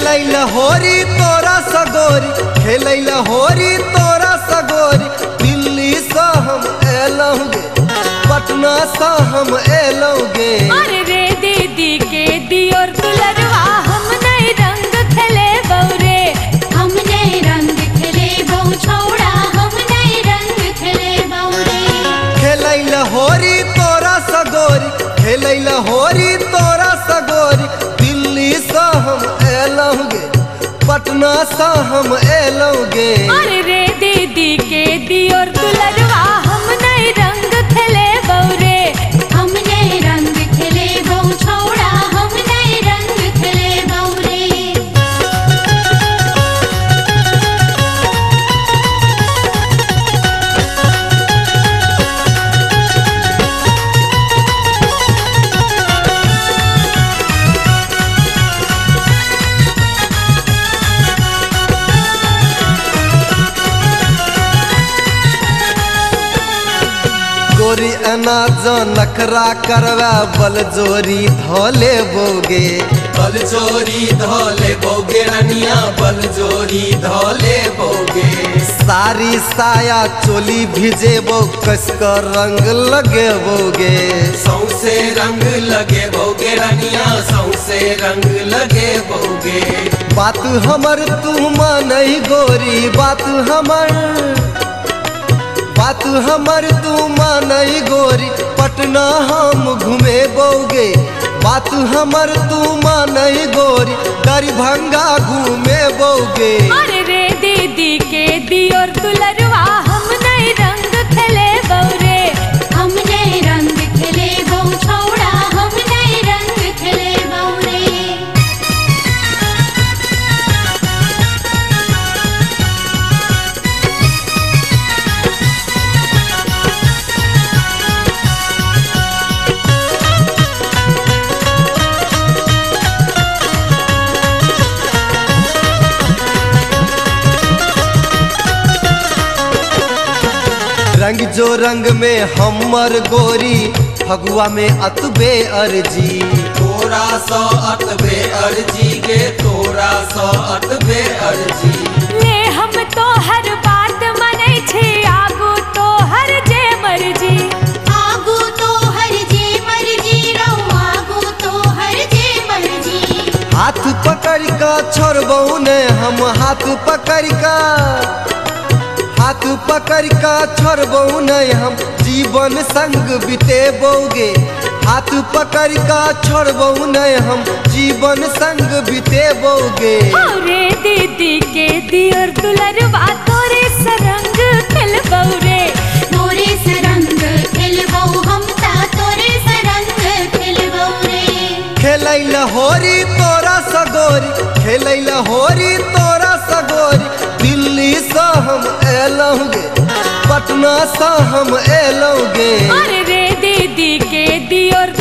खेलैला होरी तोरा सगोरी, खेलैला होरी तोरा सगोरी। दिल्ली से हम एलहुँ गे, पटना से हम एलहुँ गे। अरे रे दीदी के दियोर दुलरवा हम नहीं रंग खेले बौरे, हम नहीं रंग खेले बहू छौड़ा, हम नहीं रंग खेले बौरे। खेलैला होरी तोरा सगोरी, खेलैला होरी तोरा सगोरी। दिल्ली से हम एलहुँ गे, पटना से हम एलहुँ गे। अरे रे दीदी के दियोर दुलरवा हम नहीं रंग खेले बौरे, हम नहीं रंग खेले बहू छौड़ा, हम नहीं रंग खेले बौरे। गोरी अनाज नखरा करवा बल जोरी धोले बोगे, बल जोरी धोले बोगे रनिया, बल जोरी धोले बोगे। सारी साया चोली भिजेबो कसकर रंग लगे बोगे। सौसे रंग लगे बोगे रनिया, सौसे रंग लगे बोगे। बात हमर तू मानई गोरी, बात हमर तू मानई गोरी। पटना हम घूमे बोगे, बात हमर तू मानई गोरी। दरभंगा घूमे बोगे। अरे रे दीदी के दियोर दुलरवा हम नहीं रंग खेले बौरे, हम नहीं रंग खेले बहू छौड़ा, हम नहीं रंग खेले बौरे। रंग जो रंग में हमर गोरी, फगुआ में अतबे अर्जी। तोरा सो अतबे अर्जी गे, तोरा सो अतबे अर्जी। ले हम तो हर बात मनै छी, आगू तो हर जे मर्जी, आगू तो हर जे मर्जी रहो, आगू तो हर जे मर्जी। हाथ पकड़ का छोड़बौ ने हम, हाथ पकड़ का छोड़बौ नहीं हम। जीवन संग बितेबोगे, हाथ पकड़ का छोड़बौ नहीं हम। जीवन संग बितेबोगे। अरे दीदी के दियोर दुलरवा तोरे सरंग खेलबौ रे, तोरे सरंग खेलबौ हम ता, तोरे सरंग खेलबौ रे। खेलैला होरी तोरा सगोरी, खेलैला होरी तोरा सगोरी। दिल्ली से हम एलहुँ गे, पटना से हम एलहुँ गे। अरे रे दीदी के दियोर